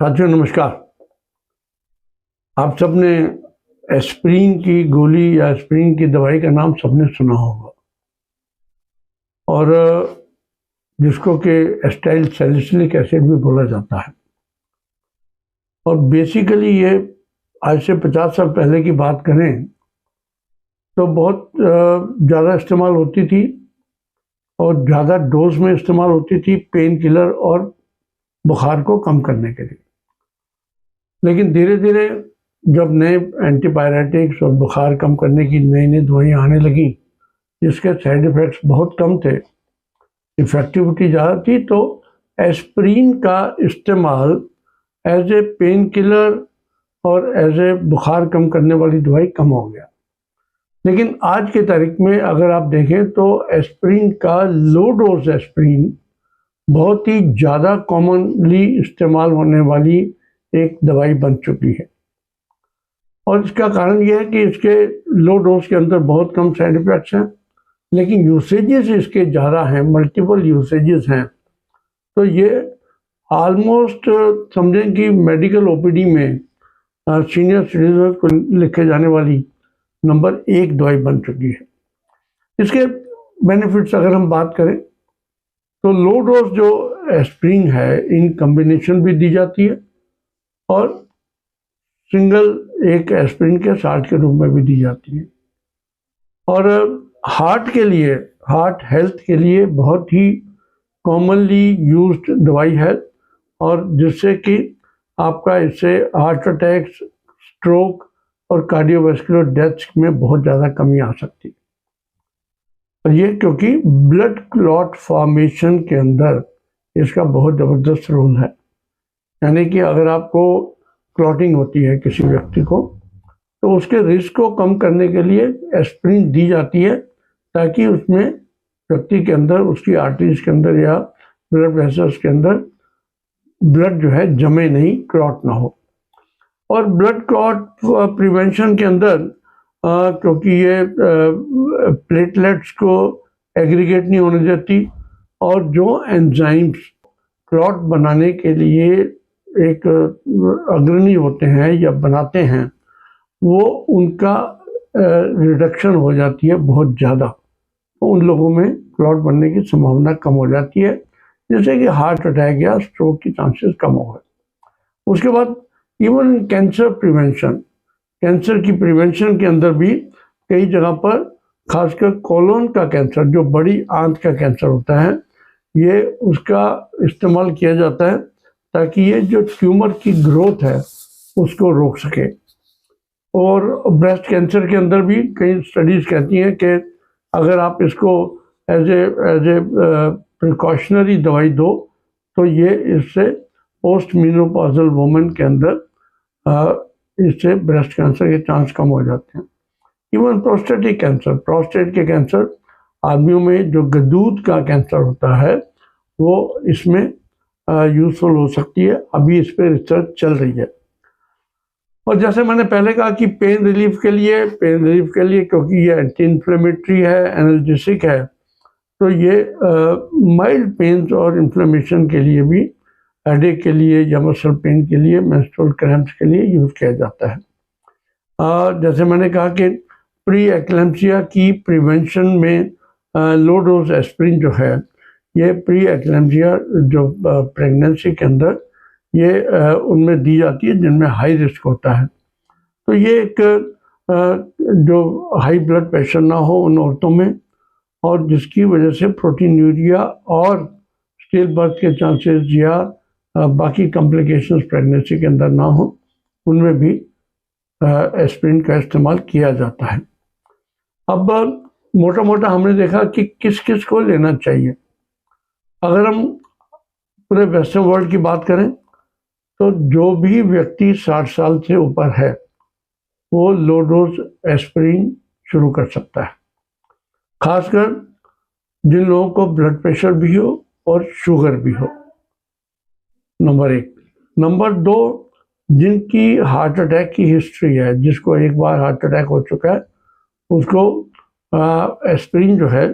साथियों नमस्कार। आप सबने एस्प्रिन की गोली या एस्प्रिन की दवाई का नाम सबने सुना होगा और जिसको कि एस्टाइल सैलिसिलिक एसिड भी बोला जाता है। और बेसिकली ये आज से 50 साल पहले की बात करें तो बहुत ज़्यादा इस्तेमाल होती थी और ज़्यादा डोज में इस्तेमाल होती थी पेन किलर और बुखार को कम करने के लिए। लेकिन धीरे धीरे जब नए एंटीपायरेटिक्स और बुखार कम करने की नई नई दवाइयाँ आने लगी जिसके साइड इफ़ेक्ट्स बहुत कम थे, इफ़ेक्टिविटी ज़्यादा थी, तो एस्प्रिन का इस्तेमाल एज ए पेन किलर और एज ए बुखार कम करने वाली दवाई कम हो गया। लेकिन आज के तारीख में अगर आप देखें तो एस्प्रिन का लो डोज एस्प्रिन बहुत ही ज़्यादा कॉमनली इस्तेमाल होने वाली एक दवाई बन चुकी है। और इसका कारण यह है कि इसके लो डोज के अंदर बहुत कम साइड इफ़ेक्ट्स हैं, लेकिन यूसेजेस इसके ज़्यादा हैं, मल्टीपल यूसेजेस हैं। तो ये ऑलमोस्ट समझें कि मेडिकल ओपीडी में सीनियर सिटीजन को लिखे जाने वाली नंबर 1 दवाई बन चुकी है। इसके बेनिफिट्स अगर हम बात करें तो लो डोज जो एस्प्रिन है इन कॉम्बिनेशन भी दी जाती है और सिंगल एक एस्प्रिन के साल्ट के रूप में भी दी जाती है। और हार्ट के लिए, हार्ट हेल्थ के लिए बहुत ही कॉमनली यूज्ड दवाई है और जिससे कि आपका इससे हार्ट अटैक्स, स्ट्रोक और कार्डियोवैस्कुलर डेथ्स में बहुत ज़्यादा कमी आ सकती है। और ये क्योंकि ब्लड क्लॉट फॉर्मेशन के अंदर इसका बहुत ज़बरदस्त रोल है। यानी कि अगर आपको क्लॉटिंग होती है किसी व्यक्ति को तो उसके रिस्क को कम करने के लिए एस्प्रिन दी जाती है ताकि उसमें व्यक्ति के अंदर, उसकी आर्टरीज के अंदर या ब्लड वेसल्स के अंदर ब्लड जो है जमे नहीं, क्लॉट ना हो। और ब्लड क्लॉट प्रिवेंशन के अंदर क्योंकि ये प्लेटलेट्स को एग्रीगेट नहीं होने देती और जो एंजाइम्स क्लॉट बनाने के लिए एक अग्रणी होते हैं या बनाते हैं वो उनका रिडक्शन हो जाती है बहुत ज़्यादा, तो उन लोगों में क्लॉट बनने की संभावना कम हो जाती है, जैसे कि हार्ट अटैक या स्ट्रोक की चांसेस कम हो गए। उसके बाद इवन कैंसर प्रिवेंशन, कैंसर की प्रिवेंशन के अंदर भी कई जगह पर खासकर कोलोन का कैंसर, जो बड़ी आंत का कैंसर होता है, ये उसका इस्तेमाल किया जाता है ताकि ये जो ट्यूमर की ग्रोथ है उसको रोक सके। और ब्रेस्ट कैंसर के अंदर भी कई स्टडीज़ कहती हैं कि अगर आप इसको एज ए प्रिकॉशनरी दवाई दो तो ये इससे पोस्ट मेनोपॉजल वुमेन के अंदर इससे ब्रेस्ट कैंसर के चांस कम हो जाते हैं। इवन प्रोस्टेटिक कैंसर, प्रोस्टेट के कैंसर, आदमियों में जो गदूद का कैंसर होता है वो इसमें यूजफुल हो सकती है। अभी इस पर रिसर्च चल रही है। और जैसे मैंने पहले कहा कि पेन रिलीफ के लिए क्योंकि ये एंटी इन्फ्लेमेटरी है, एनाल्जेसिक है, तो ये माइल्ड पेन्स और इन्फ्लेमेशन के लिए भी, हेडेक के लिए या मसल पेन के लिए, मेंस्ट्रुअल क्रैम्प्स के लिए यूज़ किया जाता है। जैसे मैंने कहा कि प्री एक्लेम्पसिया की प्रिवेंशन में लो डोज एस्प्रिन जो है ये प्री एक्लेम्पसिया जो प्रेगनेंसी के अंदर ये उनमें दी जाती है जिनमें हाई रिस्क होता है। तो ये एक जो हाई ब्लड प्रेशर ना हो उन औरतों में और जिसकी वजह से प्रोटीनूरिया और स्टिल बर्थ के चांसेस या बाकी कॉम्प्लिकेशंस प्रेगनेंसी के अंदर ना हो, उनमें भी एस्प्रिन का इस्तेमाल किया जाता है। अब मोटा मोटा हमने देखा कि किस किस को लेना चाहिए। अगर हम पूरे वेस्टर्न वर्ल्ड की बात करें तो जो भी व्यक्ति 60 साल से ऊपर है वो लो डोज एस्प्रिन शुरू कर सकता है, खासकर जिन लोगों को ब्लड प्रेशर भी हो और शुगर भी हो, नंबर 1। नंबर 2, जिनकी हार्ट अटैक की हिस्ट्री है, जिसको एक बार हार्ट अटैक हो चुका है, उसको एस्प्रिन जो है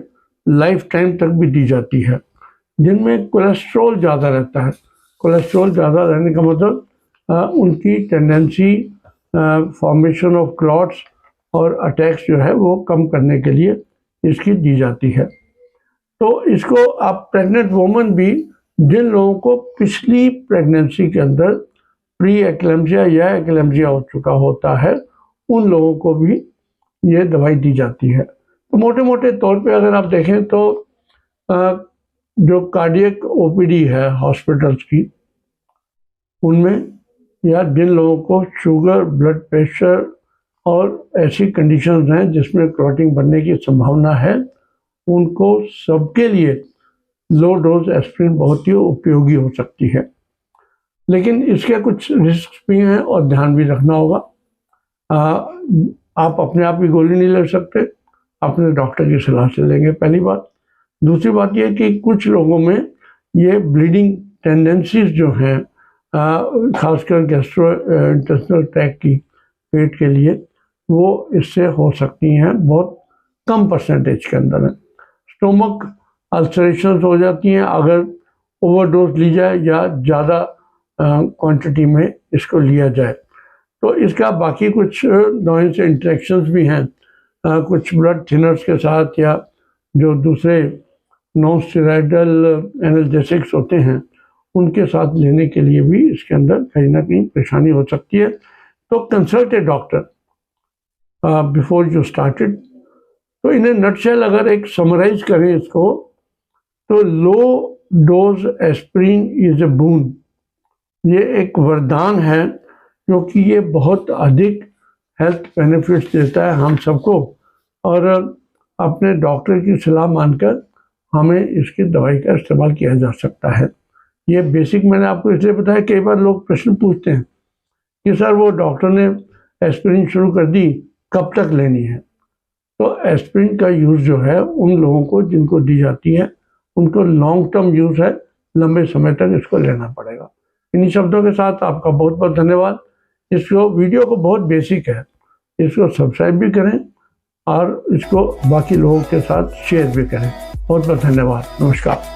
लाइफ टाइम तक भी दी जाती है। जिनमें कोलेस्ट्रॉल ज़्यादा रहता है, कोलेस्ट्रॉल ज़्यादा रहने का मतलब उनकी टेंडेंसी फॉर्मेशन ऑफ क्लॉट्स और अटैक्स जो है वो कम करने के लिए इसकी दी जाती है। तो इसको आप प्रेग्नेंट वोमन भी, जिन लोगों को पिछली प्रेगनेंसी के अंदर प्री एक्लेम्सिया या एक्लेम्सिया हो चुका होता है, उन लोगों को भी ये दवाई दी जाती है। तो मोटे मोटे तौर पे अगर आप देखें तो जो कार्डियक ओपीडी है हॉस्पिटल्स की, उनमें या जिन लोगों को शुगर, ब्लड प्रेशर और ऐसी कंडीशंस हैं जिसमें क्लॉटिंग बनने की संभावना है, उनको सबके लिए लो डोज एस्पिरिन बहुत ही उपयोगी हो सकती है। लेकिन इसके कुछ रिस्क भी हैं और ध्यान भी रखना होगा। आप अपने आप ही गोली नहीं ले सकते, अपने डॉक्टर की सलाह से लेंगे, पहली बात। दूसरी बात यह कि कुछ लोगों में ये ब्लीडिंग टेंडेंसीज जो हैं, खासकर गैस्ट्रो इंटेस्टिनल ट्रैक्ट की, पेट के लिए, वो इससे हो सकती हैं, बहुत कम परसेंटेज के अंदर है। स्टोमक अल्सरेशंस हो जाती हैं अगर ओवरडोज ली जाए या ज़्यादा क्वांटिटी में इसको लिया जाए। तो इसका बाकी कुछ नॉइस इंटरेक्शंस भी हैं, कुछ ब्लड थिनर्स के साथ या जो दूसरे नॉन स्टेरॉयडल एनाल्जेसिक्स होते हैं उनके साथ लेने के लिए भी इसके अंदर कहीं ना कहीं परेशानी हो सकती है। तो consult a doctor before you started. तो इन्हें नटशेल अगर एक समराइज करें इसको, तो low dose aspirin is a boon, ये एक वरदान है क्योंकि ये बहुत अधिक हेल्थ बेनिफिट्स देता है हम सबको, और अपने डॉक्टर की सलाह मानकर हमें इसकी दवाई का इस्तेमाल किया जा सकता है। ये बेसिक मैंने आपको इसलिए बताया, कई बार लोग प्रश्न पूछते हैं कि सर वो डॉक्टर ने एस्पिरिन शुरू कर दी, कब तक लेनी है। तो एस्पिरिन का यूज़ जो है उन लोगों को जिनको दी जाती है उनको लॉन्ग टर्म यूज़ है, लंबे समय तक इसको लेना पड़ेगा। इन्हीं शब्दों के साथ आपका बहुत बहुत धन्यवाद। इसको वीडियो को बहुत बेसिक है, इसको सब्सक्राइब भी करें और इसको बाकी लोगों के साथ शेयर भी करें। बहुत बहुत धन्यवाद। नमस्कार।